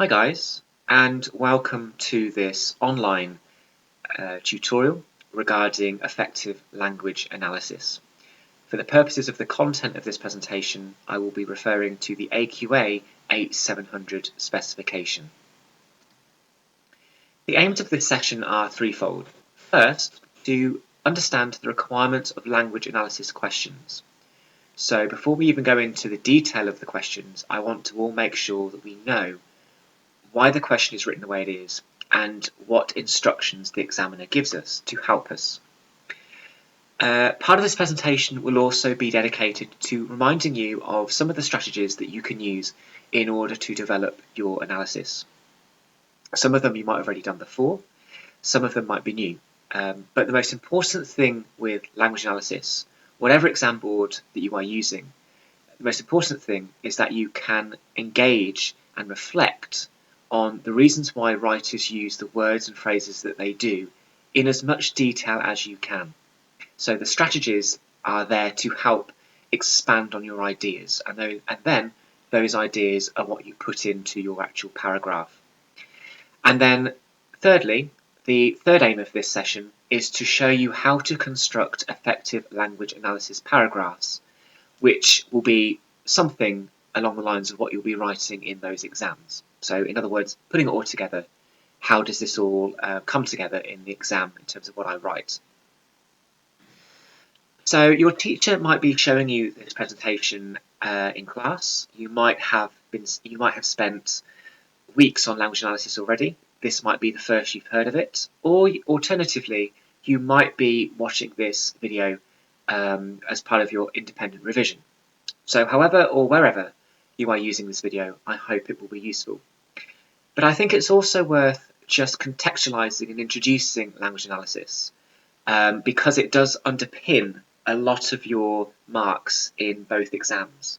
Hi guys, and welcome to this online tutorial regarding effective language analysis. For the purposes of the content of this presentation, I will be referring to the AQA 8700 specification. The aims of this session are threefold. First, to understand the requirements of language analysis questions. So before we even go into the detail of the questions, I want to all make sure that we know why the question is written the way it is, and what instructions the examiner gives us to help us. Part of this presentation will also be dedicated to reminding you of some of the strategies that you can use in order to develop your analysis. Some of them you might have already done before, some of them might be new. But the most important thing with language analysis, whatever exam board that you are using, the most important thing is that you can engage and reflect on the reasons why writers use the words and phrases that they do in as much detail as you can. So the strategies are there to help expand on your ideas, and then those ideas are what you put into your actual paragraph. And then thirdly, the third aim of this session is to show you how to construct effective language analysis paragraphs, which will be something along the lines of what you'll be writing in those exams. So in other words, putting it all together, how does this all come together in the exam in terms of what I write? So your teacher might be showing you this presentation in class. You might have spent weeks on language analysis already. This might be the first you've heard of it, or alternatively, you might be watching this video as part of your independent revision. So however or wherever you are using this video, I hope it will be useful. But I think it's also worth just contextualizing and introducing language analysis because it does underpin a lot of your marks in both exams.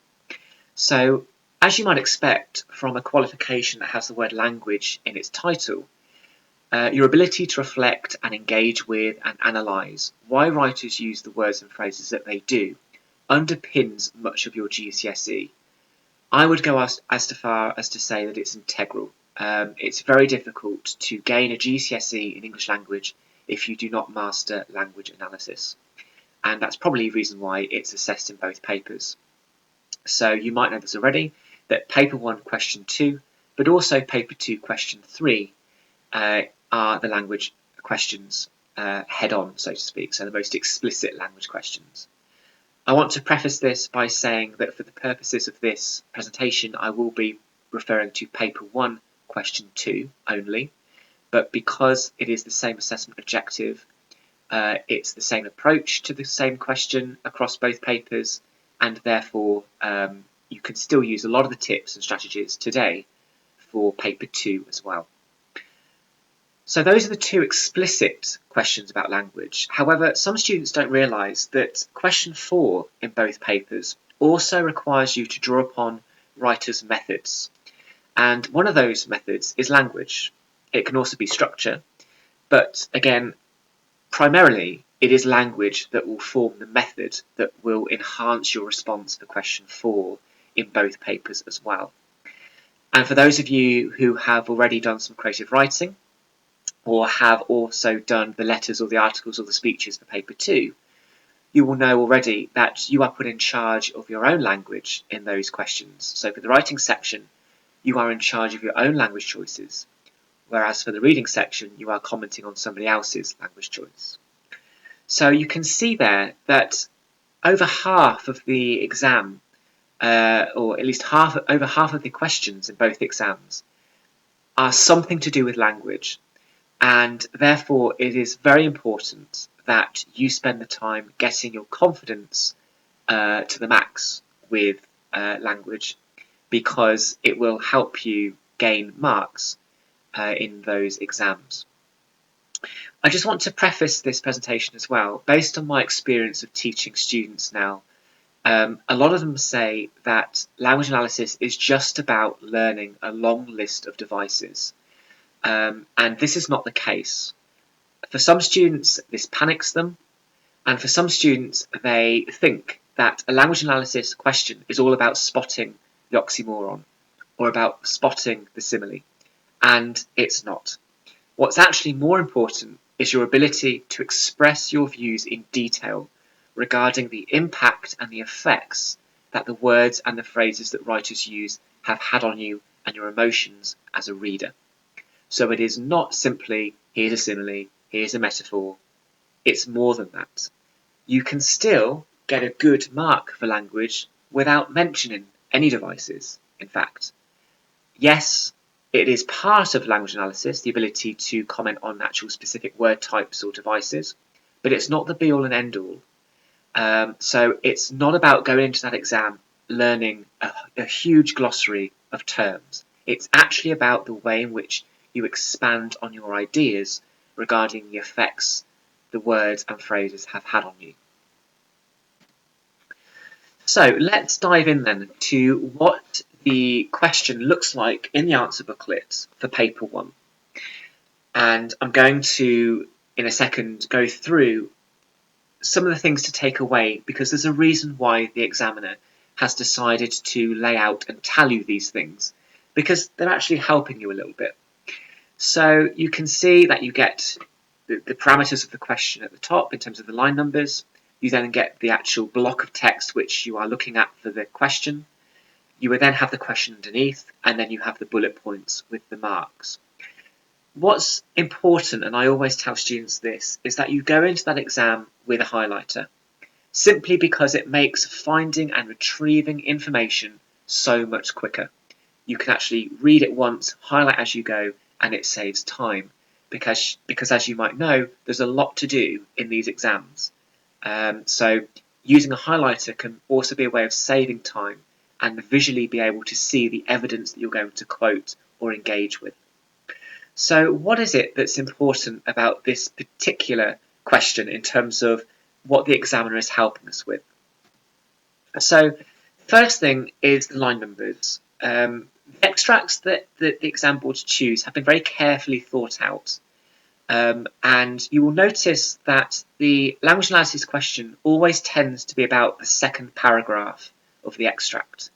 So as you might expect from a qualification that has the word language in its title, your ability to reflect and engage with and analyse why writers use the words and phrases that they do underpins much of your GCSE. I would go as far as to say that it's integral. It's very difficult to gain a GCSE in English language if you do not master language analysis. And that's probably the reason why it's assessed in both papers. So you might know this already, that paper 1 question 2, but also paper 2 question 3 are the language questions head on, so to speak, so the most explicit language questions. I want to preface this by saying that for the purposes of this presentation, I will be referring to paper 1 question 2 only, but because it is the same assessment objective, it's the same approach to the same question across both papers, and therefore you can still use a lot of the tips and strategies today for paper 2 as well. So those are the two explicit questions about language. However, some students don't realise that question 4 in both papers also requires you to draw upon writers' methods. And one of those methods is language. It can also be structure, but again, primarily it is language that will form the method that will enhance your response for question 4 in both papers as well. And for those of you who have already done some creative writing, or have also done the letters or the articles or the speeches for paper 2, you will know already that you are put in charge of your own language in those questions. So for the writing section, you are in charge of your own language choices, whereas for the reading section, you are commenting on somebody else's language choice. So you can see there that over half of the exam, or at least over half of the questions in both exams, are something to do with language. And therefore, it is very important that you spend the time getting your confidence to the max with language, because it will help you gain marks in those exams. I just want to preface this presentation as well, based on my experience of teaching students now. A lot of them say that language analysis is just about learning a long list of devices. And this is not the case. For some students, this panics them, and for some students, they think that a language analysis question is all about spotting the oxymoron or about spotting the simile. and it's not. What's actually more important is your ability to express your views in detail regarding the impact and the effects that the words and the phrases that writers use have had on you and your emotions as a reader. So it is not simply, here's a simile, here's a metaphor. It's more than that. You can still get a good mark for language without mentioning any devices, in fact. Yes, it is part of language analysis, the ability to comment on actual specific word types or devices, but it's not the be-all and end-all. So it's not about going into that exam learning a huge glossary of terms. It's actually about the way in which you expand on your ideas regarding the effects the words and phrases have had on you. So let's dive in then to what the question looks like in the answer booklet for paper 1. And I'm going to, in a second, go through some of the things to take away, because there's a reason why the examiner has decided to lay out and tell you these things, because they're actually helping you a little bit. So you can see that you get the parameters of the question at the top in terms of the line numbers. You then get the actual block of text which you are looking at for the question. You would then have the question underneath, and then you have the bullet points with the marks. What's important, and I always tell students this, is that you go into that exam with a highlighter, simply because it makes finding and retrieving information so much quicker. You can actually read it once, highlight as you go, and it saves time, because as you might know, there's a lot to do in these exams. So using a highlighter can also be a way of saving time and visually be able to see the evidence that you're going to quote or engage with. So what is it that's important about this particular question in terms of what the examiner is helping us with? So first thing is the line numbers. The extracts that the exam boards choose have been very carefully thought out. And you will notice that the language analysis question always tends to be about the second paragraph of the extract.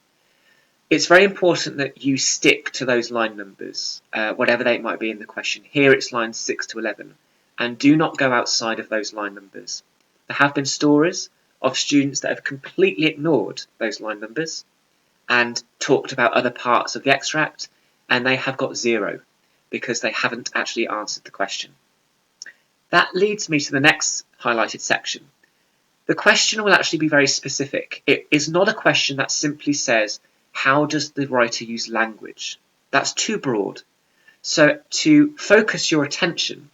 It's very important that you stick to those line numbers, whatever they might be in the question. Here it's lines 6 to 11, and do not go outside of those line numbers. There have been stories of students that have completely ignored those line numbers and talked about other parts of the extract, and they have got 0 because they haven't actually answered the question. That leads me to the next highlighted section. The question will actually be very specific. It is not a question that simply says, how does the writer use language? That's too broad. So to focus your attention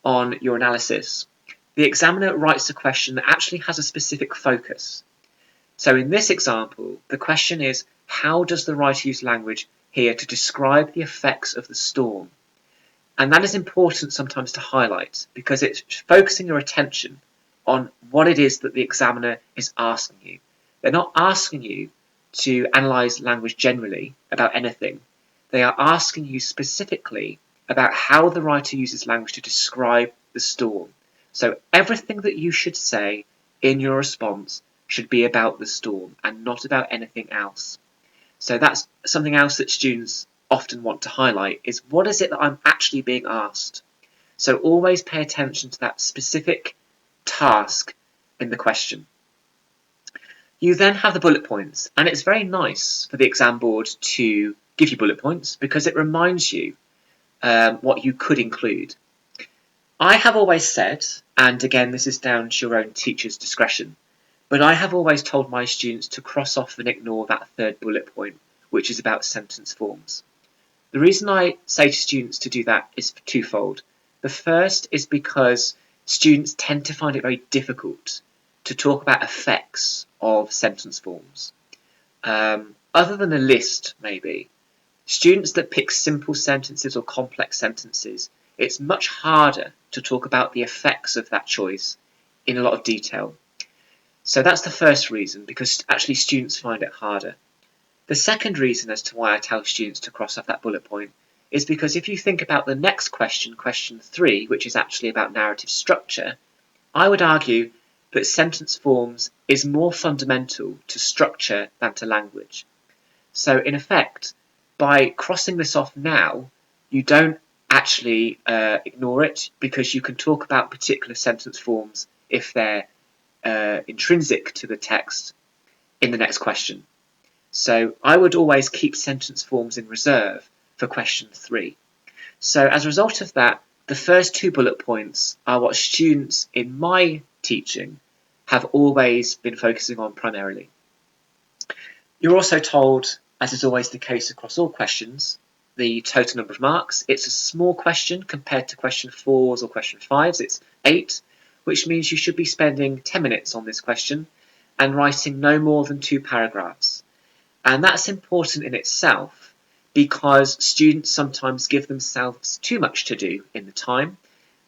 on your analysis, the examiner writes a question that actually has a specific focus. So in this example, the question is, how does the writer use language here to describe the effects of the storm? And that is important sometimes to highlight, because it's focusing your attention on what it is that the examiner is asking you. They're not asking you to analyse language generally about anything. They are asking you specifically about how the writer uses language to describe the storm. So everything that you should say in your response should be about the storm and not about anything else. So that's something else that students often want to highlight, is what is it that I'm actually being asked? So always pay attention to that specific task in the question. You then have the bullet points, and it's very nice for the exam board to give you bullet points because it reminds you what you could include. I have always said, and again this is down to your own teacher's discretion, but I have always told my students to cross off and ignore that third bullet point, which is about sentence forms. The reason I say to students to do that is twofold. The first is because students tend to find it very difficult to talk about effects of sentence forms. Other than a list, maybe, students that pick simple sentences or complex sentences, it's much harder to talk about the effects of that choice in a lot of detail. So that's the first reason, because actually students find it harder. The second reason as to why I tell students to cross off that bullet point is because if you think about the next question, question 3, which is actually about narrative structure, I would argue that sentence forms is more fundamental to structure than to language. So in effect, by crossing this off now, You don't actually ignore it, because you can talk about particular sentence forms if they're intrinsic to the text in the next question. So I would always keep sentence forms in reserve for question 3. So as a result of that, the first 2 bullet points are what students in my teaching have always been focusing on primarily. You're also told, as is always the case across all questions, the total number of marks. It's a small question compared to question 4s or question 5s. It's 8, which means you should be spending 10 minutes on this question and writing no more than 2 paragraphs. And that's important in itself, because students sometimes give themselves too much to do in the time,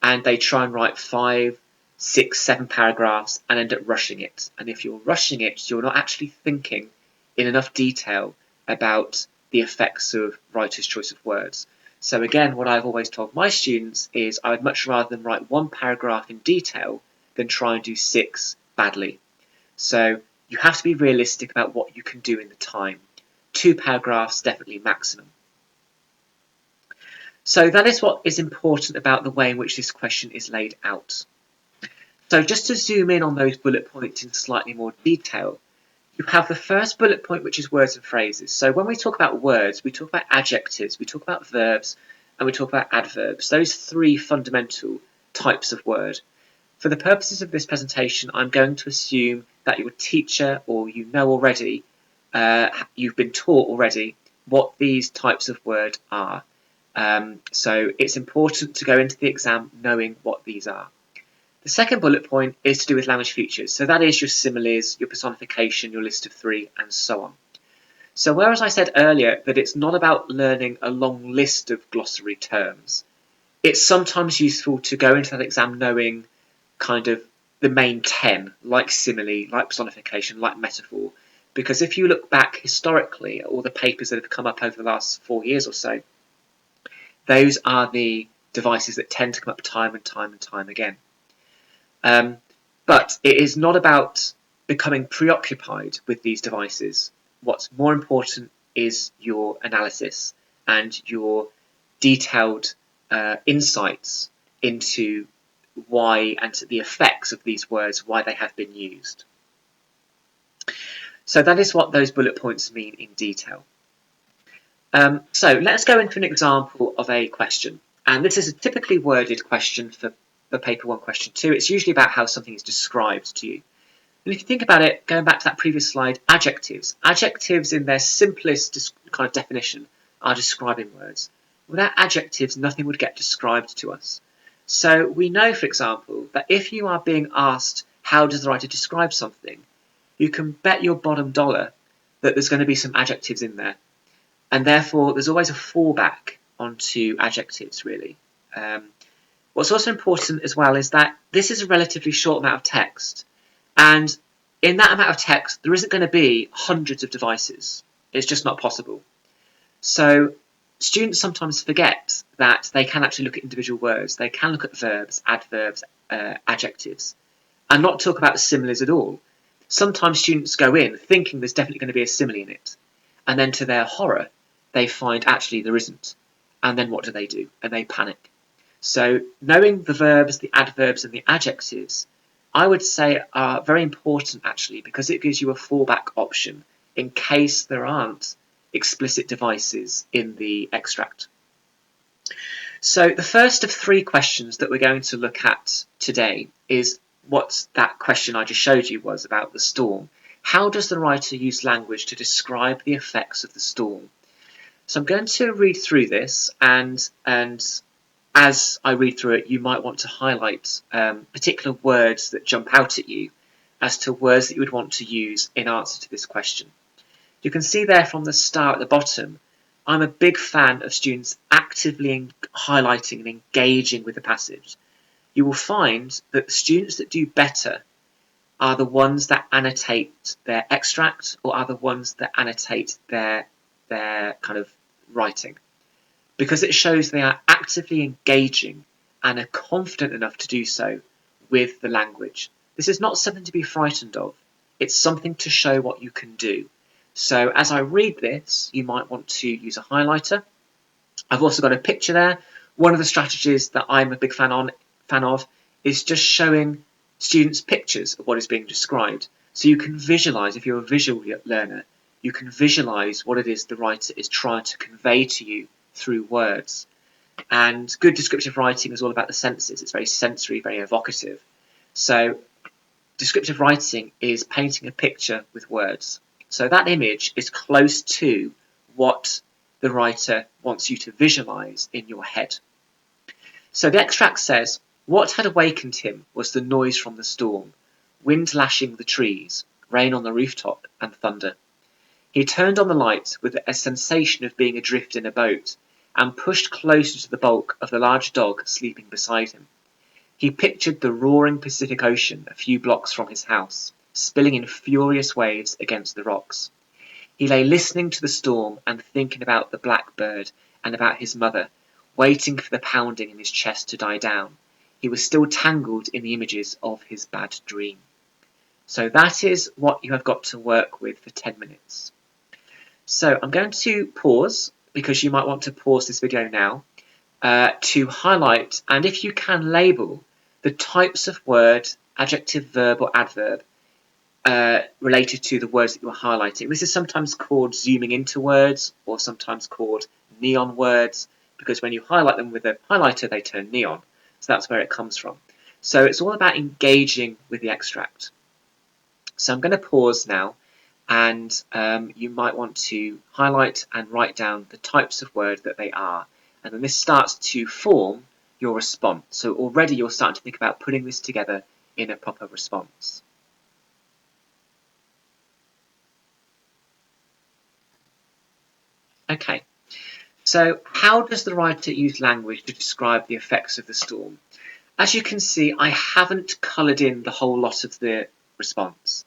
and they try and write 5, 6, 7 paragraphs and end up rushing it. And if you're rushing it, you're not actually thinking in enough detail about the effects of writer's choice of words. So again, what I've always told my students is I would much rather them write 1 paragraph in detail than try and do 6 badly. So you have to be realistic about what you can do in the time. 2 paragraphs, definitely maximum. So that is what is important about the way in which this question is laid out. So just to zoom in on those bullet points in slightly more detail, you have the first bullet point, which is words and phrases. So when we talk about words, we talk about adjectives, we talk about verbs, and we talk about adverbs. Those 3 fundamental types of word. For the purposes of this presentation, I'm going to assume that your teacher, or you know already, you've been taught already what these types of word are. So it's important to go into the exam knowing what these are. The second bullet point is to do with language features. So that is your similes, your personification, your list of 3, and so on. So whereas I said earlier that it's not about learning a long list of glossary terms, it's sometimes useful to go into that exam knowing kind of the main 10, like simile, like personification, like metaphor, because if you look back historically at all the papers that have come up over the last 4 years or so, those are the devices that tend to come up time and time and time again. But it is not about becoming preoccupied with these devices. What's more important is your analysis and your detailed insights into why and the effects of these words, why they have been used. So that is what those bullet points mean in detail. So let's go into an example of a question. And this is a typically worded question for paper 1, question 2. It's usually about how something is described to you. And if you think about it, going back to that previous slide, adjectives. Adjectives in their simplest kind of definition are describing words. Without adjectives, nothing would get described to us. So we know, for example, that if you are being asked how does the writer describe something, you can bet your bottom dollar that there's going to be some adjectives in there. And therefore, there's always a fallback onto adjectives, really. What's also important as well is that this is a relatively short amount of text. And in that amount of text, there isn't going to be hundreds of devices. It's just not possible. So students sometimes forget that they can actually look at individual words. They can look at verbs, adverbs, adjectives, and not talk about similes at all. Sometimes students go in thinking there's definitely going to be a simile in it. And then to their horror, they find actually there isn't. And then what do? And they panic. So knowing the verbs, the adverbs, and the adjectives, I would say are very important actually, because it gives you a fallback option in case there aren't explicit devices in the extract. So the first of 3 questions that we're going to look at today is what that question I just showed you was about the storm. How does the writer use language to describe the effects of the storm? So I'm going to read through this, and as I read through it, you might want to highlight particular words that jump out at you as to words that you would want to use in answer to this question. You can see there from the star at the bottom, I'm a big fan of students actively highlighting and engaging with the passage. You will find that the students that do better are the ones that annotate their extract, or are the ones that annotate their kind of writing, because it shows they are actively engaging and are confident enough to do so with the language. This is not something to be frightened of. It's something to show what you can do. So as I read this, you might want to use a highlighter I've also got a picture there. One of the strategies that I'm a big fan of is just showing students pictures of what is being described. So you can visualise, if you're a visual learner, you can visualise what it is the writer is trying to convey to you through words. And good descriptive writing is all about the senses. It's very sensory, very evocative. So descriptive writing is painting a picture with words. So that image is close to what the writer wants you to visualise in your head. So the extract says, what had awakened him was the noise from the storm, wind lashing the trees, rain on the rooftop, and thunder. He turned on the light with a sensation of being adrift in a boat, and pushed closer to the bulk of the large dog sleeping beside him. He pictured the roaring Pacific Ocean a few blocks from his house, spilling in furious waves against the rocks. He lay listening to the storm and thinking about the blackbird and about his mother, waiting for the pounding in his chest to die down. He was still tangled in the images of his bad dream. So that is what you have got to work with for 10 minutes. So I'm going to pause, because you might want to pause this video now, to highlight, and if you can, label the types of word, adjective, verb or adverb related to the words that you're highlighting. This is sometimes called zooming into words, or sometimes called neon words, because when you highlight them with a highlighter they turn neon. So that's where it comes from. So it's all about engaging with the extract. So I'm going to pause now, and you might want to highlight and write down the types of word that they are, and then this starts to form your response. So already you're starting to think about putting this together in a proper response. Okay, so how does the writer use language to describe the effects of the storm? As you can see, I haven't coloured in the whole lot of the response.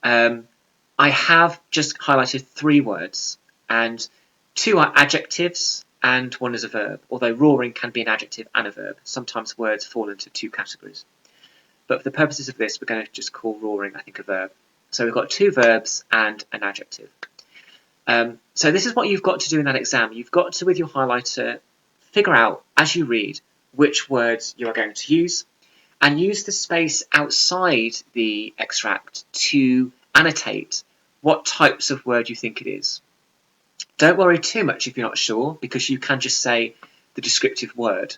I have just highlighted 3 words, and 2 are adjectives and 1 is a verb, although roaring can be an adjective and a verb. Sometimes words fall into 2 categories. But for the purposes of this, we're going to just call roaring, I think, a verb. So we've got 2 verbs and an adjective. So this is what you've got to do in that exam. You've got to, with your highlighter, figure out, as you read, which words you are going to use, and use the space outside the extract to annotate what types of word you think it is. Don't worry too much if you're not sure, because you can just say the descriptive word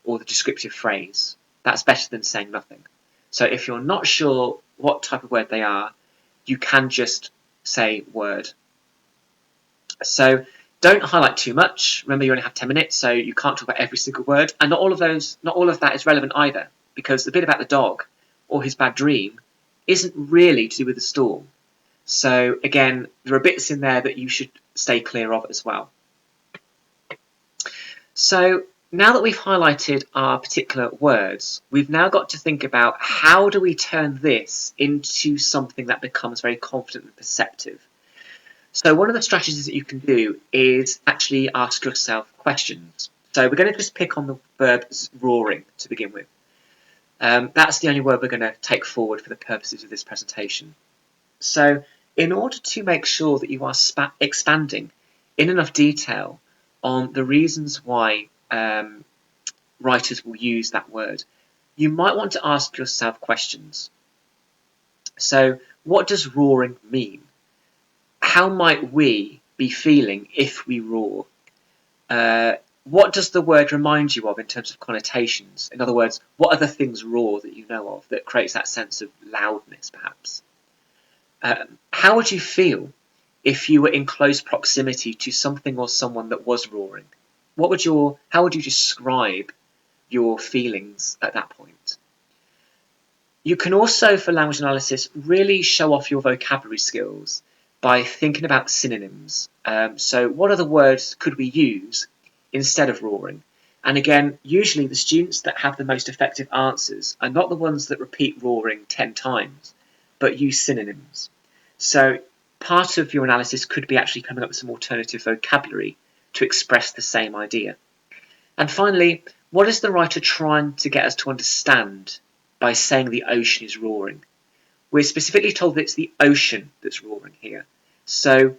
or the descriptive phrase. That's better than saying nothing. So if you're not sure what type of word they are, you can just say word. So don't highlight too much. Remember, you only have 10 minutes, so you can't talk about every single word. And not all of that is relevant either, because the bit about the dog or his bad dream isn't really to do with the storm. So again, there are bits in there that you should stay clear of as well. So now that we've highlighted our particular words, we've now got to think about how do we turn this into something that becomes very confident and perceptive. So one of the strategies that you can do is actually ask yourself questions. So we're going to just pick on the verb roaring to begin with. That's the only word we're going to take forward for the purposes of this presentation. So in order to make sure that you are expanding in enough detail on the reasons why writers will use that word, you might want to ask yourself questions. So what does roaring mean? How might we be feeling if we roar? What does the word remind you of in terms of connotations? In other words, what other things roar that you know of that creates that sense of loudness, perhaps? How would you feel if you were in close proximity to something or someone that was roaring? How would you describe your feelings at that point? You can also, for language analysis, really show off your vocabulary skills by thinking about synonyms. So what other words could we use instead of roaring? And again, usually the students that have the most effective answers are not the ones that repeat roaring 10 times, but use synonyms. So part of your analysis could be actually coming up with some alternative vocabulary to express the same idea. And finally, what is the writer trying to get us to understand by saying the ocean is roaring? We're specifically told that it's the ocean that's roaring here. So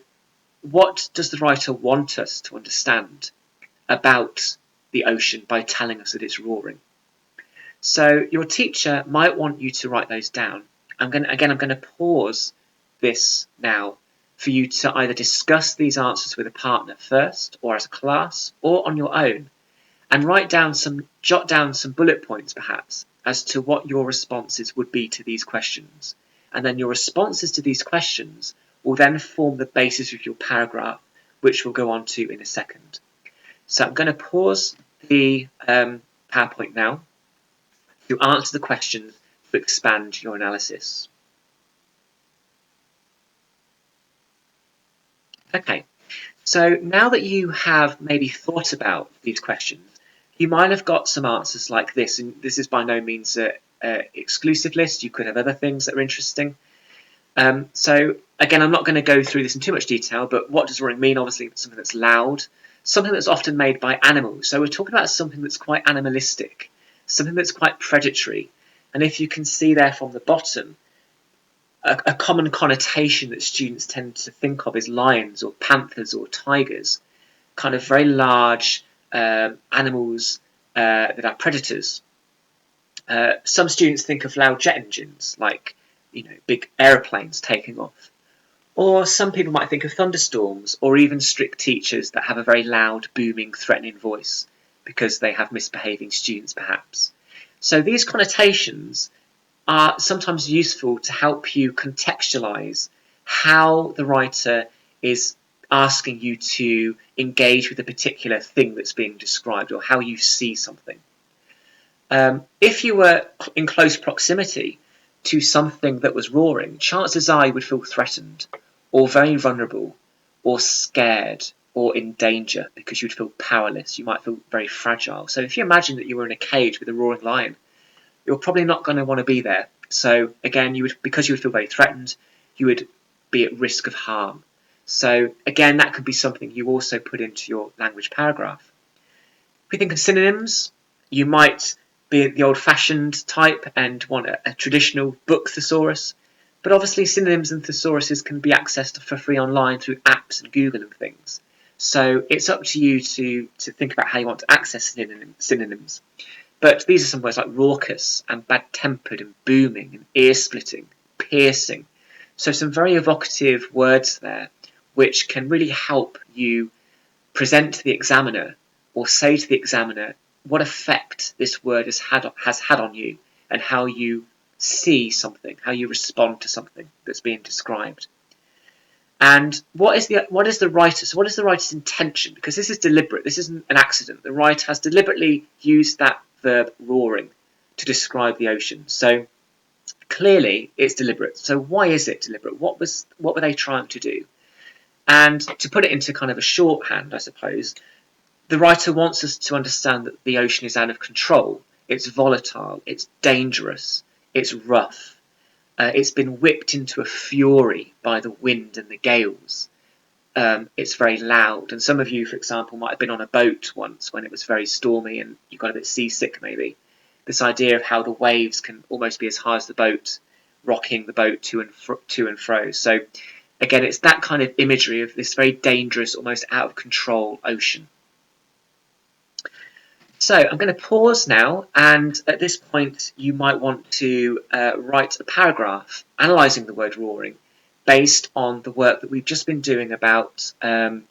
what does the writer want us to understand? about the ocean by telling us that it's roaring. So your teacher might want you to write those down. I'm going to pause this now for you to either discuss these answers with a partner first, or as a class, or on your own, and jot down some bullet points perhaps as to what your responses would be to these questions. And then your responses to these questions will then form the basis of your paragraph, which we'll go on to in a second. So I'm going to pause the PowerPoint now to answer the questions to expand your analysis. Okay, so now that you have maybe thought about these questions, you might have got some answers like this, and this is by no means an exclusive list. You could have other things that are interesting. So again, I'm not going to go through this in too much detail, but what does roaring mean? Obviously, it's something that's loud, something that's often made by animals. So we're talking about something that's quite animalistic, something that's quite predatory. And if you can see there from the bottom, a common connotation that students tend to think of is lions or panthers or tigers, kind of very large animals that are predators. Some students think of loud jet engines, like big aeroplanes taking off. Or some people might think of thunderstorms, or even strict teachers that have a very loud, booming, threatening voice because they have misbehaving students perhaps. So these connotations are sometimes useful to help you contextualize how the writer is asking you to engage with a particular thing that's being described, or how you see something. If you were in close proximity to something that was roaring, chances are you would feel threatened, or very vulnerable, or scared, or in danger, because you'd feel powerless. You might feel very fragile. So if you imagine that you were in a cage with a roaring lion, you're probably not going to want to be there. So again, because you would feel very threatened, you would be at risk of harm. So again, that could be something you also put into your language paragraph. If we think of synonyms, you might be the old-fashioned type and want a traditional book thesaurus, but obviously synonyms and thesauruses can be accessed for free online through apps and Google and things. So it's up to you to think about how you want to access synonyms. But these are some words like raucous and bad-tempered and booming and ear-splitting, piercing. So some very evocative words there, which can really help you present to the examiner or say to the examiner what effect this word has had on you, and how you see something, how you respond to something that's being described. And what is the writer? So what is the writer's intention? Because this is deliberate. This isn't an accident. The writer has deliberately used that verb roaring to describe the ocean. So clearly it's deliberate. So why is it deliberate? What were they trying to do? And to put it into kind of a shorthand, I suppose, the writer wants us to understand that the ocean is out of control. It's volatile. It's dangerous. It's rough. It's been whipped into a fury by the wind and the gales. It's very loud. And some of you, for example, might have been on a boat once when it was very stormy and you got a bit seasick maybe. This idea of how the waves can almost be as high as the boat, rocking the boat to and fro. So again, it's that kind of imagery of this very dangerous, almost out of control ocean. So I'm going to pause now, and at this point you might want to write a paragraph analysing the word roaring based on the work that we've just been doing about the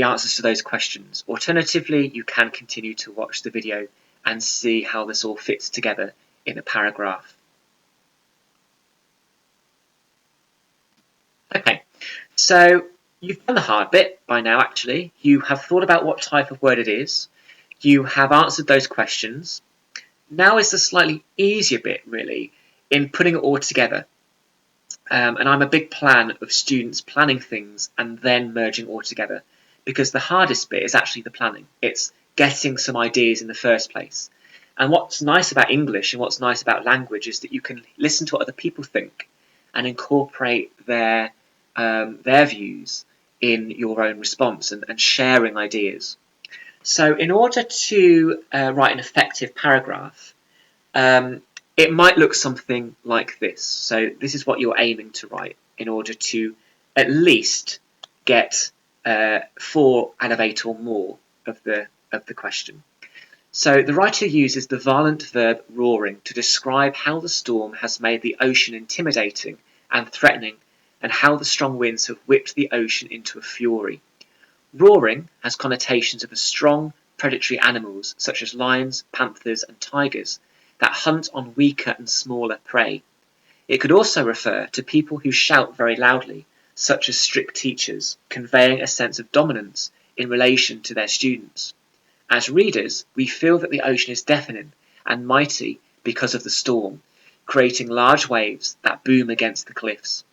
answers to those questions. Alternatively, you can continue to watch the video and see how this all fits together in a paragraph. Okay, so you've done the hard bit by now actually. You have thought about what type of word it is. You have answered those questions. Now is the slightly easier bit, really, in putting it all together. And I'm a big fan of students planning things and then merging all together, because the hardest bit is actually the planning. It's getting some ideas in the first place. And what's nice about English and what's nice about language is that you can listen to what other people think and incorporate their views in your own response and sharing ideas. So in order to write an effective paragraph, it might look something like this. So this is what you're aiming to write in order to at least get 4 out of 8 or more of the question. So the writer uses the violent verb roaring to describe how the storm has made the ocean intimidating and threatening, and how the strong winds have whipped the ocean into a fury. Roaring has connotations of the strong, predatory animals such as lions, panthers, and tigers that hunt on weaker and smaller prey. It could also refer to people who shout very loudly, such as strict teachers, conveying a sense of dominance in relation to their students. As readers, we feel that the ocean is deafening and mighty because of the storm, creating large waves that boom against the cliffs.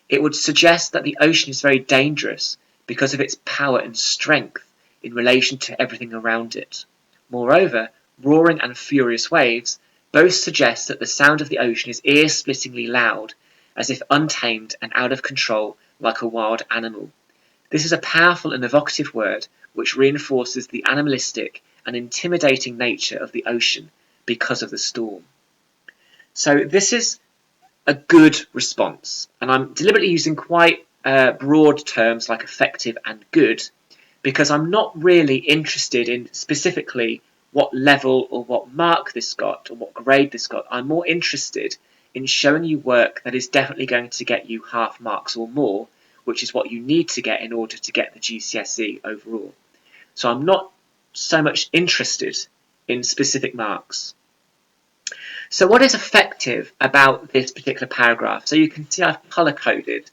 It would suggest that the ocean is very dangerous because of its power and strength in relation to everything around it. Moreover, roaring and furious waves both suggest that the sound of the ocean is ear-splittingly loud, as if untamed and out of control like a wild animal. This is a powerful and evocative word which reinforces the animalistic and intimidating nature of the ocean because of the storm. So this is a good response, and I'm deliberately using quite broad terms like effective and good, because I'm not really interested in specifically what level or what mark this got or what grade this got. I'm more interested in showing you work that is definitely going to get you half marks or more, which is what you need to get in order to get the GCSE overall. So I'm not so much interested in specific marks. So what is effective about this particular paragraph? So you can see I've colour-coded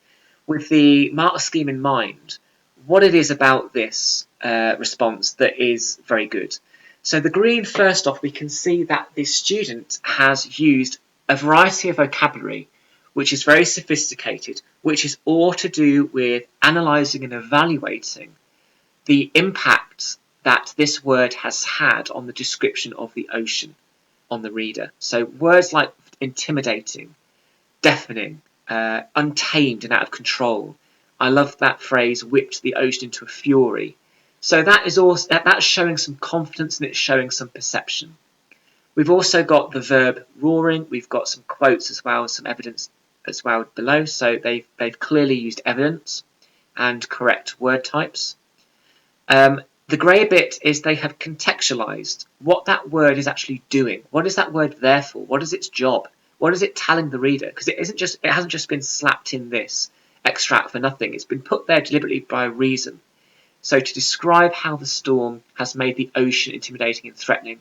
with the mark scheme in mind what it is about this response that is very good. So the green, first off, we can see that the student has used a variety of vocabulary which is very sophisticated, which is all to do with analysing and evaluating the impact that this word has had on the description of the ocean on the reader. So words like intimidating, deafening, untamed and out of control. I love that phrase, whipped the ocean into a fury. So that is also that's showing some confidence and it's showing some perception. We've also got the verb roaring. We've got some quotes as well, some evidence as well below. So they've clearly used evidence and correct word types. The grey bit is they have contextualised what that word is actually doing. What is that word there for? What is its job? What is it telling the reader? Because it hasn't just been slapped in this extract for nothing. It's been put there deliberately by a reason. So to describe how the storm has made the ocean intimidating and threatening,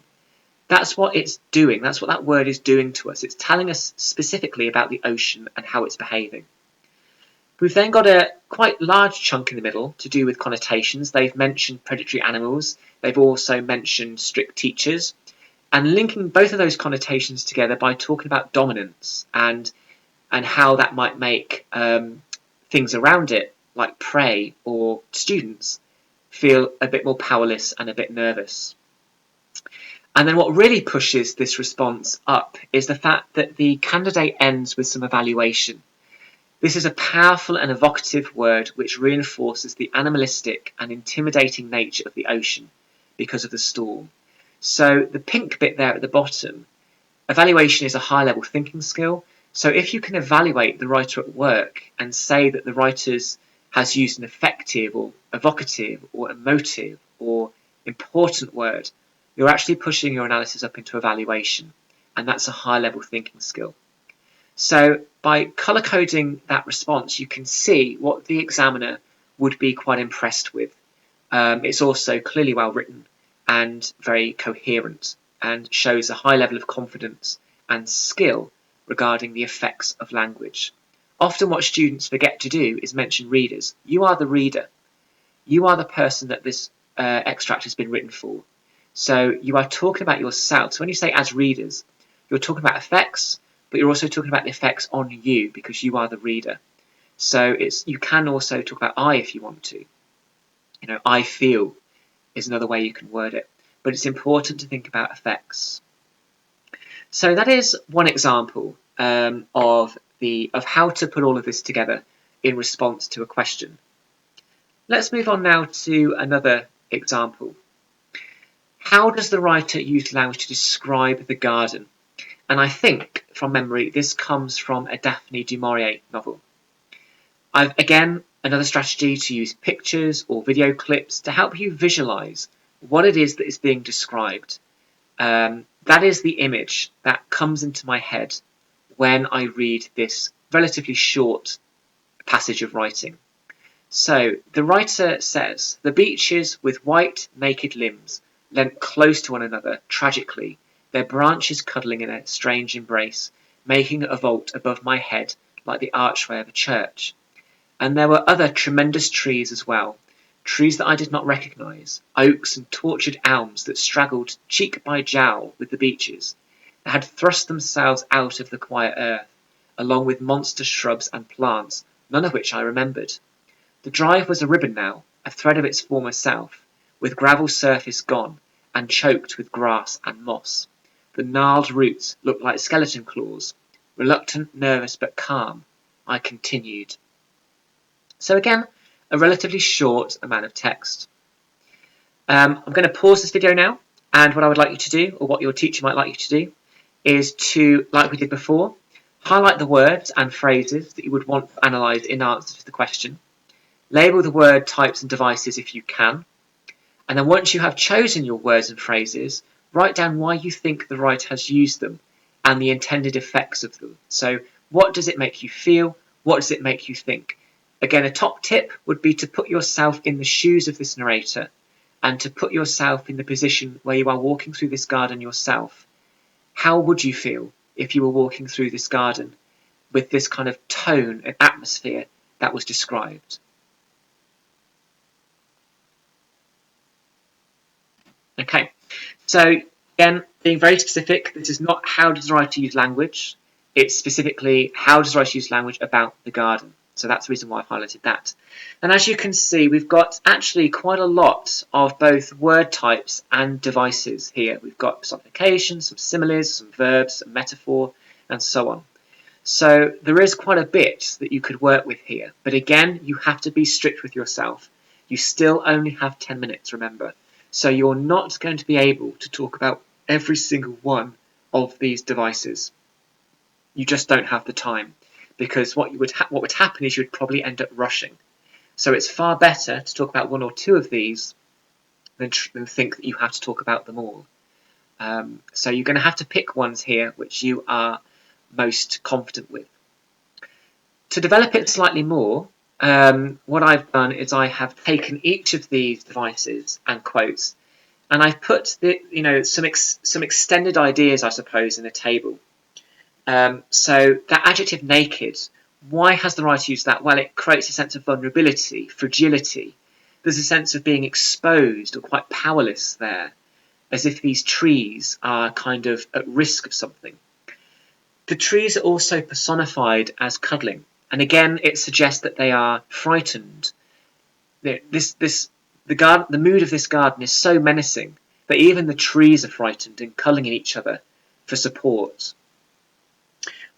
that's what it's doing. That's what that word is doing to us. It's telling us specifically about the ocean and how it's behaving. We've then got a quite large chunk in the middle to do with connotations. They've mentioned predatory animals. They've also mentioned strict teachers. And linking both of those connotations together by talking about dominance and how that might make things around it, like prey or students, feel a bit more powerless and a bit nervous. And then what really pushes this response up is the fact that the candidate ends with some evaluation. This is a powerful and evocative word which reinforces the animalistic and intimidating nature of the ocean because of the storm. So the pink bit there at the bottom, evaluation is a high-level thinking skill. So if you can evaluate the writer at work and say that the writer has used an effective or evocative or emotive or important word, you're actually pushing your analysis up into evaluation, and that's a high-level thinking skill. So by colour coding that response, you can see what the examiner would be quite impressed with. It's also clearly well written and very coherent and shows a high level of confidence and skill regarding the effects of language. Often what students forget to do is mention readers. You are the reader. You are the person that this extract has been written for. So you are talking about yourself. So when you say as readers, you're talking about effects, but you're also talking about the effects on you because you are the reader. So you can also talk about I if you want to. You know, I feel is another way you can word it. But it's important to think about effects. So that is one example of how to put all of this together in response to a question. Let's move on now to another example. How does the writer use language to describe the garden? And I think, from memory, this comes from a Daphne du Maurier novel. Again, another strategy to use pictures or video clips to help you visualise what it is that is being described. That is the image that comes into my head when I read this relatively short passage of writing. So the writer says, "The beeches with white naked limbs leant close to one another tragically, their branches cuddling in a strange embrace, making a vault above my head like the archway of a church. And there were other tremendous trees as well, trees that I did not recognise, oaks and tortured elms that straggled cheek by jowl with the beeches, that had thrust themselves out of the quiet earth, along with monster shrubs and plants, none of which I remembered. The drive was a ribbon now, a thread of its former self, with gravel surface gone, and choked with grass and moss. The gnarled roots looked like skeleton claws. Reluctant, nervous, but calm, I continued." So again, a relatively short amount of text. I'm going to pause this video now, and what I would like you to do, or what your teacher might like you to do, is to, like we did before, highlight the words and phrases that you would want analysed in answer to the question. Label the word types and devices if you can. And then once you have chosen your words and phrases, write down why you think the writer has used them and the intended effects of them. So what does it make you feel? What does it make you think? Again, a top tip would be to put yourself in the shoes of this narrator and to put yourself in the position where you are walking through this garden yourself. How would you feel if you were walking through this garden with this kind of tone and atmosphere that was described? Okay, so again, being very specific, this is not how does the writer use language, it's specifically how does the writer use language about the garden. So that's the reason why I've highlighted that. And as you can see, we've got actually quite a lot of both word types and devices here. We've got supplications, some similes, some verbs, some metaphor, and so on. So there is quite a bit that you could work with here. But again, you have to be strict with yourself. You still only have 10 minutes, remember. So you're not going to be able to talk about every single one of these devices. You just don't have the time, because what would happen is you'd probably end up rushing. So it's far better to talk about one or two of these than think that you have to talk about them all. So you're going to have to pick ones here which you are most confident with. To develop it slightly more, what I've done is I have taken each of these devices and quotes, and I've put some extended ideas, I suppose, in a table. So that adjective naked, why has the writer used that? Well, it creates a sense of vulnerability, fragility. There's a sense of being exposed or quite powerless there, as if these trees are kind of at risk of something. The trees are also personified as cuddling, and again, it suggests that they are frightened. The mood of this garden is so menacing that even the trees are frightened and cuddling in each other for support.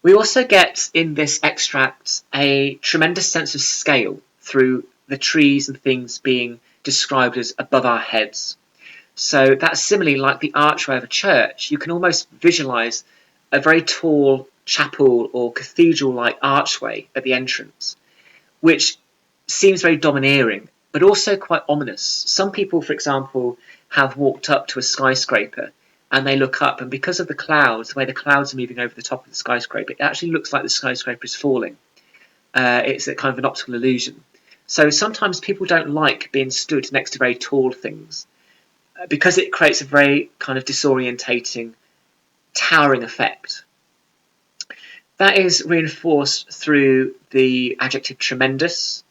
We also get in this extract a tremendous sense of scale through the trees and things being described as above our heads. So that's similarly like the archway of a church. You can almost visualise a very tall chapel or cathedral-like archway at the entrance, which seems very domineering, but also quite ominous. Some people, for example, have walked up to a skyscraper and they look up, and because of the clouds, the way the clouds are moving over the top of the skyscraper, it actually looks like the skyscraper is falling. It's a kind of an optical illusion. So sometimes people don't like being stood next to very tall things because it creates a very kind of disorientating, towering effect. That is reinforced through the adjective tremendous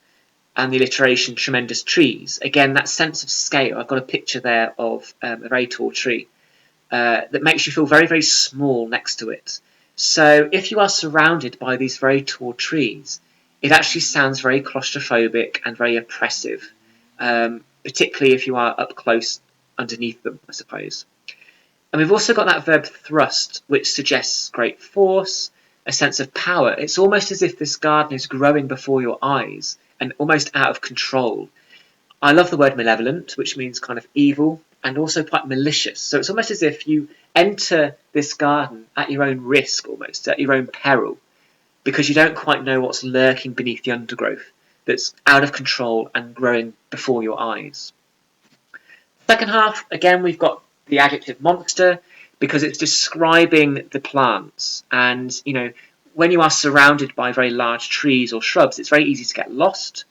and the alliteration tremendous trees. Again, that sense of scale. I've got a picture there of a very tall tree that makes you feel very, very small next to it. So if you are surrounded by these very tall trees, it actually sounds very claustrophobic and very oppressive, particularly if you are up close underneath them, I suppose. And we've also got that verb thrust, which suggests great force, a sense of power. It's almost as if this garden is growing before your eyes and almost out of control. I love the word malevolent, which means kind of evil, and also quite malicious. So it's almost as if you enter this garden at your own risk, almost, at your own peril, because you don't quite know what's lurking beneath the undergrowth that's out of control and growing before your eyes. Second half, again, we've got the adjective monster because it's describing the plants. And, you know, when you are surrounded by very large trees or shrubs, it's very easy to get lost.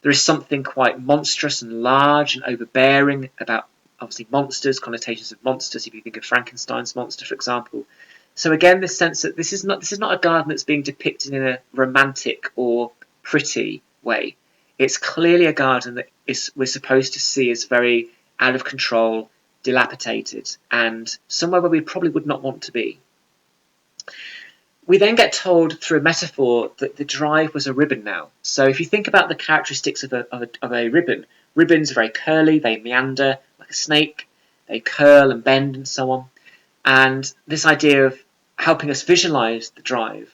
There is something quite monstrous and large and overbearing about, obviously, monsters, connotations of monsters, if you think of Frankenstein's monster, for example. So again, this sense that this is not a garden that's being depicted in a romantic or pretty way. It's clearly a garden that we're supposed to see as very out of control, dilapidated, and somewhere where we probably would not want to be. We then get told through a metaphor that the drive was a ribbon now. So if you think about the characteristics of a ribbon, ribbons are very curly, they meander like a snake, they curl and bend and so on. And this idea of helping us visualise the drive,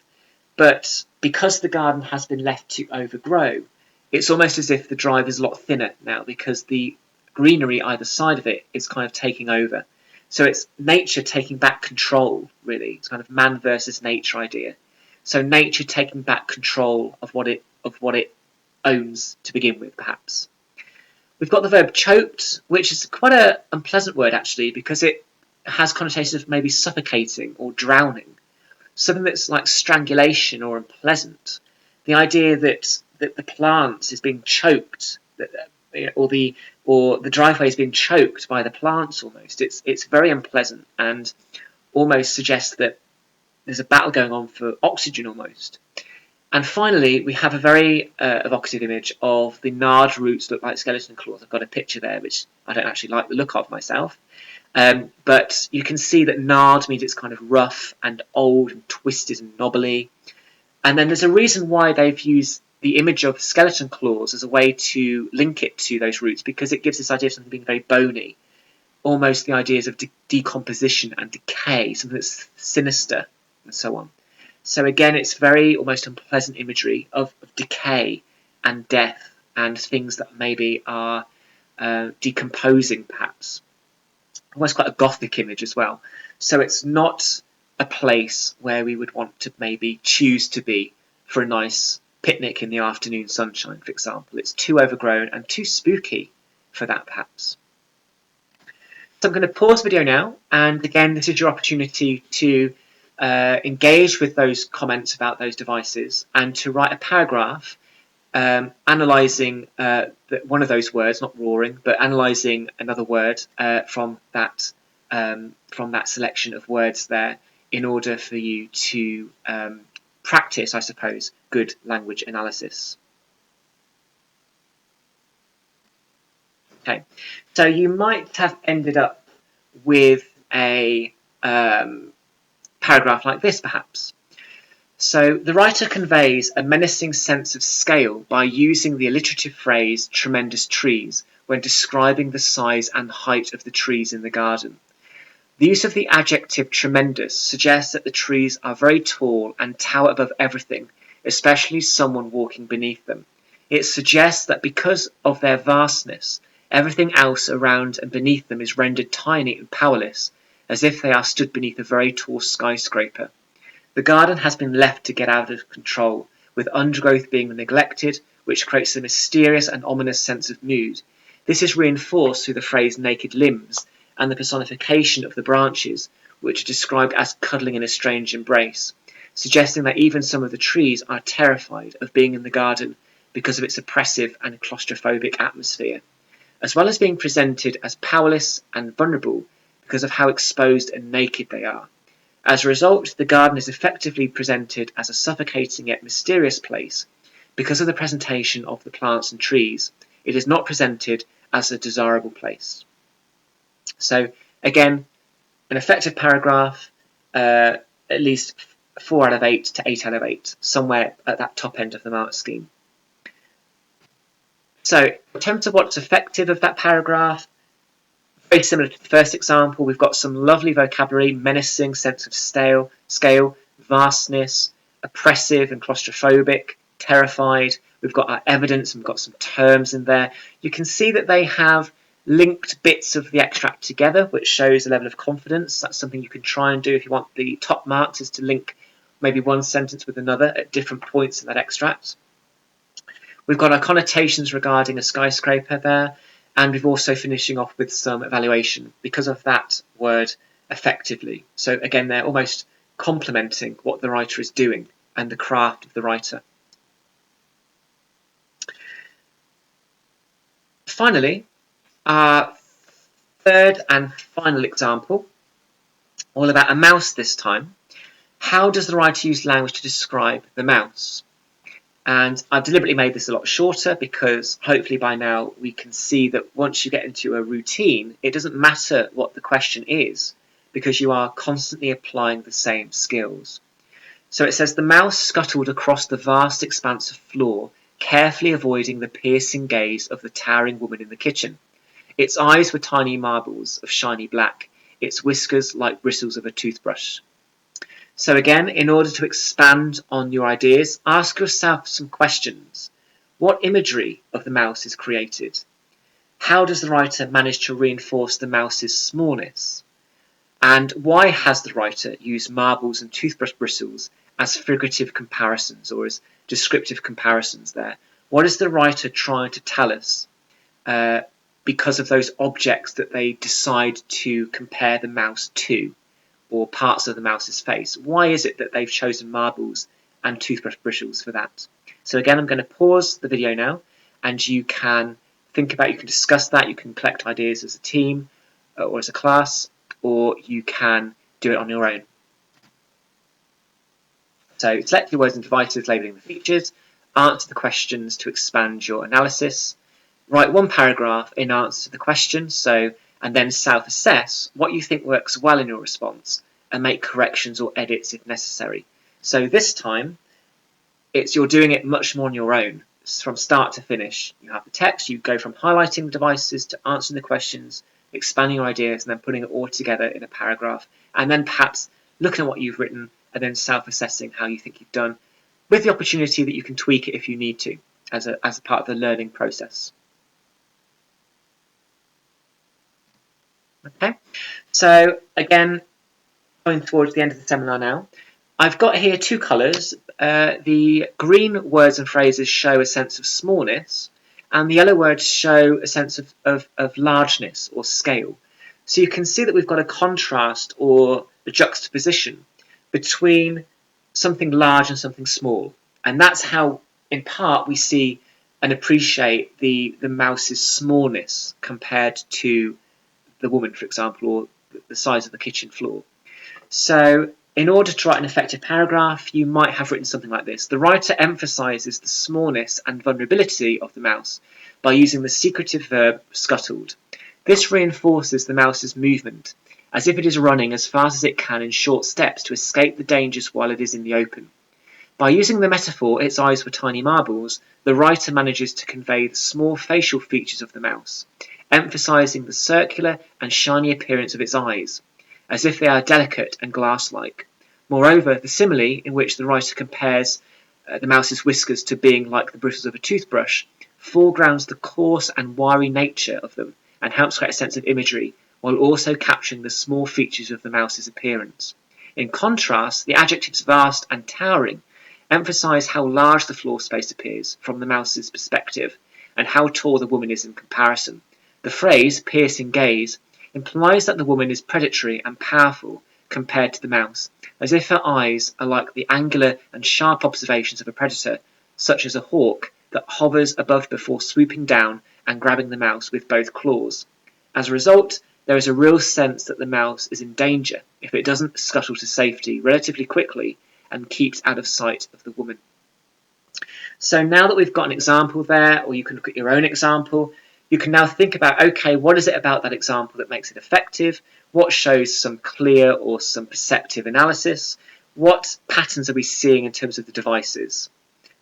but because the garden has been left to overgrow, it's almost as if the drive is a lot thinner now because the greenery either side of it is kind of taking over. So it's nature taking back control, really. It's kind of man versus nature idea. So nature taking back control of what it owns to begin with, perhaps. We've got the verb choked, which is quite an unpleasant word actually, because it has connotations of maybe suffocating or drowning. Something that's like strangulation or unpleasant. The idea that the plant is being choked, or the driveway is being choked by the plants almost. It's very unpleasant and almost suggests that there's a battle going on for oxygen almost. And finally, we have a very evocative image of the gnarled roots look like skeleton claws. I've got a picture there which I don't actually like the look of myself. But you can see that gnarled means it's kind of rough and old and twisted and knobbly. And then there's a reason why they've used the image of skeleton claws as a way to link it to those roots, because it gives this idea of something being very bony, almost the ideas of decomposition and decay, something that's sinister and so on. So again, it's very almost unpleasant imagery of decay and death and things that maybe are decomposing perhaps. Almost quite a gothic image as well. So it's not a place where we would want to maybe choose to be for a nice picnic in the afternoon sunshine, for example. It's too overgrown and too spooky for that, perhaps. So I'm going to pause the video now, and again, this is your opportunity to engage with those comments about those devices and to write a paragraph analysing one of those words, not roaring, but analysing another word from that selection of words there, in order for you to practice, I suppose, good language analysis. Okay, so you might have ended up with a paragraph like this, perhaps. So the writer conveys a menacing sense of scale by using the alliterative phrase tremendous trees when describing the size and height of the trees in the garden. The use of the adjective tremendous suggests that the trees are very tall and tower above everything, especially someone walking beneath them. It suggests that because of their vastness, everything else around and beneath them is rendered tiny and powerless, as if they are stood beneath a very tall skyscraper. The garden has been left to get out of control, with undergrowth being neglected, which creates a mysterious and ominous sense of mood. This is reinforced through the phrase naked limbs and the personification of the branches, which are described as cuddling in a strange embrace, suggesting that even some of the trees are terrified of being in the garden because of its oppressive and claustrophobic atmosphere, as well as being presented as powerless and vulnerable because of how exposed and naked they are. As a result, the garden is effectively presented as a suffocating yet mysterious place. Because of the presentation of the plants and trees, it is not presented as a desirable place. So again, an effective paragraph, at least 4 out of 8 to 8 out of 8, somewhere at that top end of the mark scheme. So in terms of what's effective of that paragraph, very similar to the first example, we've got some lovely vocabulary, menacing, sense of scale, vastness, oppressive and claustrophobic, terrified. We've got our evidence and we've got some terms in there. You can see that they have linked bits of the extract together, which shows a level of confidence. That's something you can try and do if you want the top marks, is to link maybe one sentence with another at different points in that extract. We've got our connotations regarding a skyscraper there. and we've also finishing off with some evaluation because of that word effectively. So again, they're almost complementing what the writer is doing and the craft of the writer. Finally, our third and final example, all about a mouse this time. How does the writer use language to describe the mouse? And I've deliberately made this a lot shorter because hopefully by now we can see that once you get into a routine, it doesn't matter what the question is because you are constantly applying the same skills. So it says the mouse scuttled across the vast expanse of floor, carefully avoiding the piercing gaze of the towering woman in the kitchen. Its eyes were tiny marbles of shiny black, its whiskers like bristles of a toothbrush. So again, in order to expand on your ideas, ask yourself some questions. What imagery of the mouse is created? How does the writer manage to reinforce the mouse's smallness? And why has the writer used marbles and toothbrush bristles as figurative comparisons or as descriptive comparisons there? What is the writer trying to tell us because of those objects that they decide to compare the mouse to, or parts of the mouse's face? Why is it that they've chosen marbles and toothbrush bristles for that? So again, I'm going to pause the video now, and you can think about, you can discuss that, you can collect ideas as a team or as a class, or you can do it on your own. So select your words and devices, labelling the features, answer the questions to expand your analysis, write one paragraph in answer to the question, and then self-assess what you think works well in your response and make corrections or edits if necessary. So this time, you're doing it much more on your own. From start to finish, you have the text, you go from highlighting the devices to answering the questions, expanding your ideas, and then putting it all together in a paragraph, and then perhaps looking at what you've written and then self-assessing how you think you've done, with the opportunity that you can tweak it if you need to as a part of the learning process. Okay, so again, going towards the end of the seminar now, I've got here two colours. The green words and phrases show a sense of smallness, and the yellow words show a sense of largeness or scale. So you can see that we've got a contrast or a juxtaposition between something large and something small. And that's how, in part, we see and appreciate the mouse's smallness compared to the woman, for example, or the size of the kitchen floor. So in order to write an effective paragraph, you might have written something like this. The writer emphasises the smallness and vulnerability of the mouse by using the secretive verb scuttled. This reinforces the mouse's movement, as if it is running as fast as it can in short steps to escape the dangers while it is in the open. By using the metaphor, its eyes were tiny marbles, the writer manages to convey the small facial features of the mouse, emphasising the circular and shiny appearance of its eyes, as if they are delicate and glass-like. Moreover, the simile in which the writer compares the mouse's whiskers to being like the bristles of a toothbrush foregrounds the coarse and wiry nature of them and helps create a sense of imagery, while also capturing the small features of the mouse's appearance. In contrast, the adjectives vast and towering emphasise how large the floor space appears from the mouse's perspective and how tall the woman is in comparison. The phrase, piercing gaze, implies that the woman is predatory and powerful compared to the mouse, as if her eyes are like the angular and sharp observations of a predator, such as a hawk that hovers above before swooping down and grabbing the mouse with both claws. As a result, there is a real sense that the mouse is in danger if it doesn't scuttle to safety relatively quickly and keeps out of sight of the woman. So now that we've got an example there, or you can look at your own example, you can now think about, okay, what is it about that example that makes it effective? What shows some clear or some perceptive analysis? What patterns are we seeing in terms of the devices?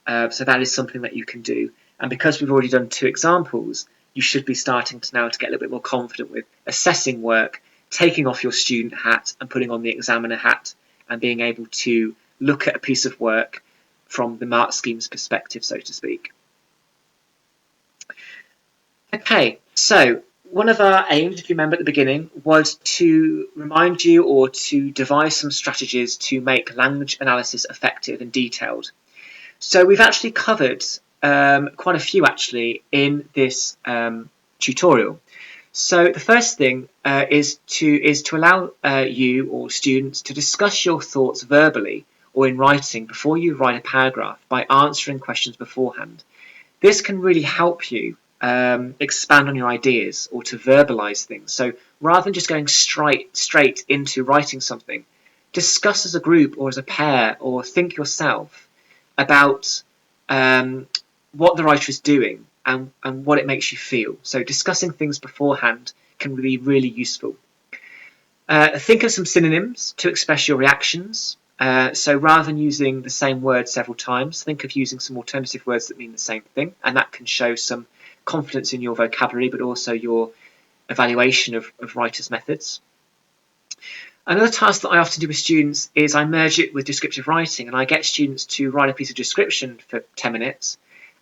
So that is something that you can do. And because we've already done two examples, you should be starting to now to get a little bit more confident with assessing work, taking off your student hat and putting on the examiner hat, and being able to look at a piece of work from the mark scheme's perspective, so to speak. Okay, so one of our aims, if you remember at the beginning, was to remind you or to devise some strategies to make language analysis effective and detailed. So we've actually covered quite a few actually in this tutorial. So the first thing is to allow you or students to discuss your thoughts verbally or in writing before you write a paragraph by answering questions beforehand. This can really help you expand on your ideas or to verbalize things. So rather than just going straight into writing something, discuss as a group or as a pair or think yourself about what the writer is doing and what it makes you feel. So discussing things beforehand can be really useful. Think of some synonyms to express your reactions. So rather than using the same word several times, think of using some alternative words that mean the same thing, and that can show some confidence in your vocabulary, but also your evaluation of writers' methods. Another task that I often do with students is I merge it with descriptive writing, and I get students to write a piece of description for 10 minutes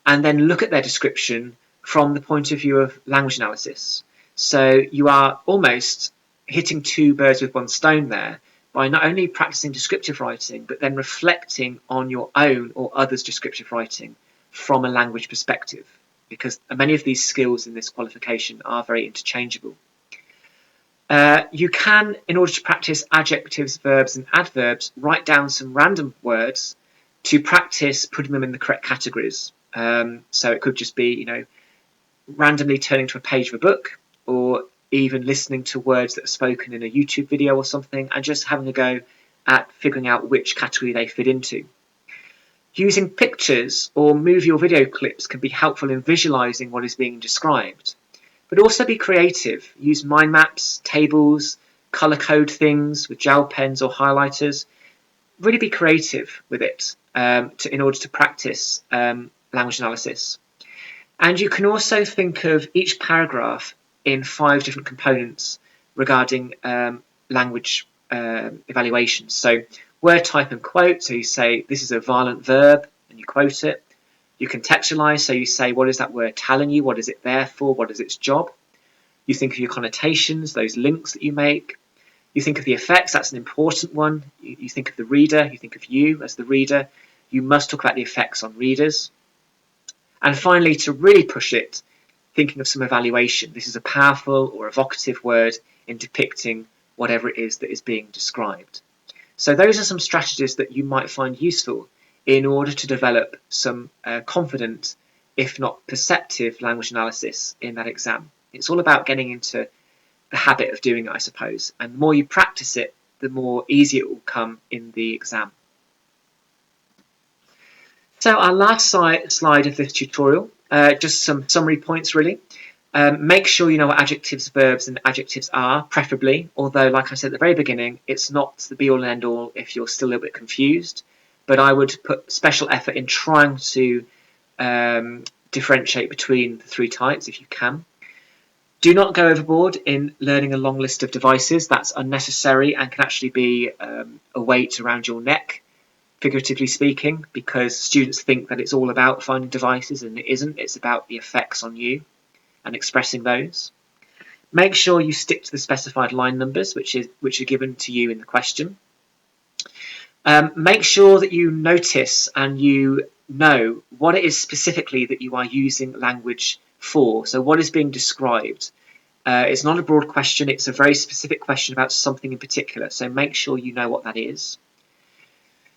and then look at their description from the point of view of language analysis. So you are almost hitting two birds with one stone there by not only practicing descriptive writing, but then reflecting on your own or others' descriptive writing from a language perspective, because many of these skills in this qualification are very interchangeable. You can, in order to practice adjectives, verbs and adverbs, write down some random words to practice putting them in the correct categories. So it could just be, randomly turning to a page of a book, or even listening to words that are spoken in a YouTube video or something, and just having a go at figuring out which category they fit into. Using pictures or movie or video clips can be helpful in visualizing what is being described. But also be creative. Use mind maps, tables, color code things with gel pens or highlighters. Really be creative with it in order to practice language analysis. And you can also think of each paragraph in 5 different components regarding language evaluations. So word type and quote. So you say this is a violent verb and you quote it. You contextualize, so you say, what is that word telling you? What is it there for? What is its job? You think of your connotations, those links that you make. You think of the effects, that's an important one. You think of the reader, you think of you as the reader. You must talk about the effects on readers. And finally, to really push it, thinking of some evaluation. This is a powerful or evocative word in depicting whatever it is that is being described. So those are some strategies that you might find useful in order to develop some confident, if not perceptive, language analysis in that exam. It's all about getting into the habit of doing it, I suppose. And the more you practice it, the more easy it will come in the exam. So our last slide of this tutorial, just some summary points really. Make sure you know what adjectives, verbs and adjectives are, preferably, although like I said at the very beginning, it's not the be all and end all if you're still a little bit confused. But I would put special effort in trying to differentiate between the 3 types if you can. Do not go overboard in learning a long list of devices. That's unnecessary and can actually be a weight around your neck, figuratively speaking, because students think that it's all about finding devices and it isn't. It's about the effects on you and expressing those. Make sure you stick to the specified line numbers which are given to you in the question. Make sure that you notice and you know what it is specifically that you are using language for. So what is being described? It's not a broad question, it's a very specific question about something in particular. So make sure you know what that is.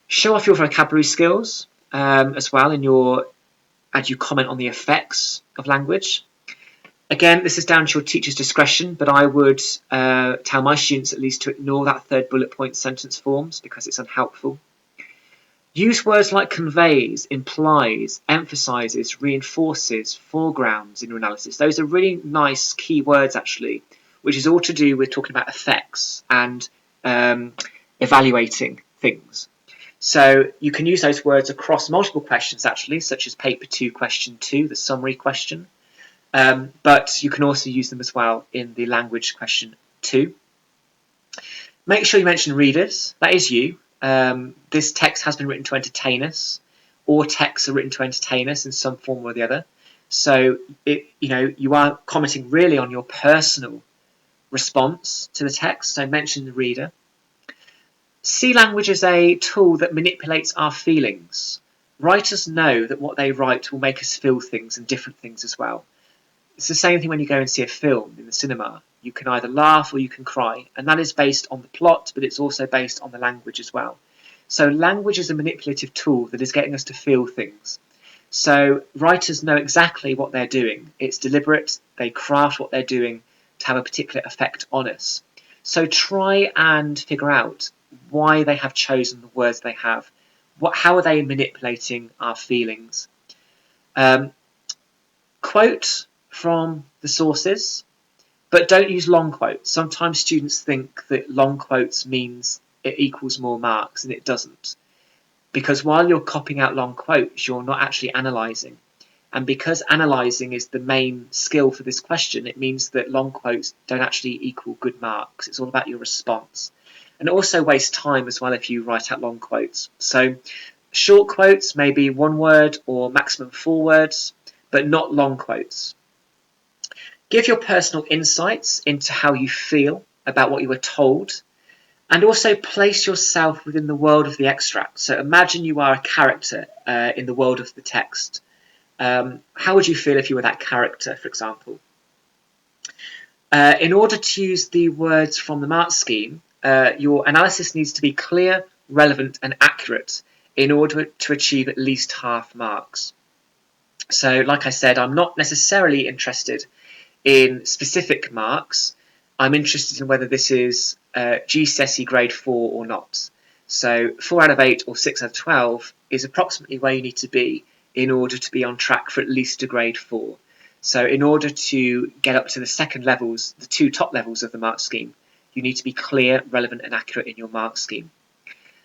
Show off your vocabulary skills as well as you comment on the effects of language. Again, this is down to your teacher's discretion, but I would tell my students at least to ignore that 3rd bullet point sentence forms because it's unhelpful. Use words like conveys, implies, emphasises, reinforces, foregrounds in your analysis. Those are really nice key words actually, which is all to do with talking about effects and evaluating things. So you can use those words across multiple questions actually, such as paper 2 question 2, the summary question. But you can also use them as well in the language question 2. Make sure you mention readers. That is you. This text has been written to entertain us. All texts are written to entertain us in some form or the other. So you are commenting really on your personal response to the text. So mention the reader. See language as a tool that manipulates our feelings. Writers know that what they write will make us feel things and different things as well. It's the same thing when you go and see a film in the cinema. You can either laugh or you can cry, and that is based on the plot, but it's also based on the language as well. So language is a manipulative tool that is getting us to feel things. So writers know exactly what they're doing. It's deliberate. They craft what they're doing to have a particular effect on us. So try and figure out why they have chosen the words they have. How are they manipulating our feelings? Quote from the sources, but don't use long quotes. Sometimes students think that long quotes means it equals more marks, and it doesn't. Because while you're copying out long quotes, you're not actually analysing. And because analysing is the main skill for this question, it means that long quotes don't actually equal good marks. It's all about your response. And it also wastes time as well if you write out long quotes. So short quotes, maybe 1 word or maximum 4 words, but not long quotes. Give your personal insights into how you feel about what you were told, and also place yourself within the world of the extract. So imagine you are a character in the world of the text. How would you feel if you were that character, for example? In order to use the words from the mark scheme, your analysis needs to be clear, relevant and accurate in order to achieve at least half marks. So like I said, I'm not necessarily interested in specific marks. I'm interested in whether this is GCSE grade 4 or not. So 4 out of 8 or 6 out of 12 is approximately where you need to be in order to be on track for at least a grade 4. So in order to get up to the second levels, the 2 top levels of the mark scheme, you need to be clear, relevant and accurate in your mark scheme.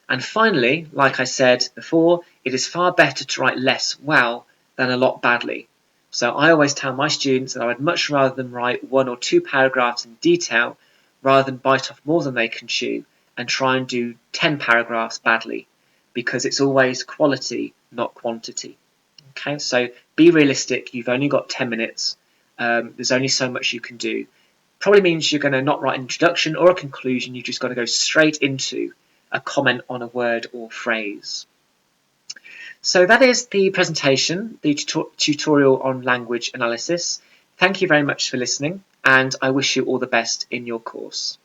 And finally, like I said before, it is far better to write less well than a lot badly. So I always tell my students that I would much rather them write 1 or 2 paragraphs in detail rather than bite off more than they can chew and try and do 10 paragraphs badly, because it's always quality, not quantity. Okay, so be realistic. You've only got 10 minutes. There's only so much you can do. Probably means you're going to not write an introduction or a conclusion. You've just got to go straight into a comment on a word or phrase. So that is the presentation, the tutorial on language analysis. Thank you very much for listening, and I wish you all the best in your course.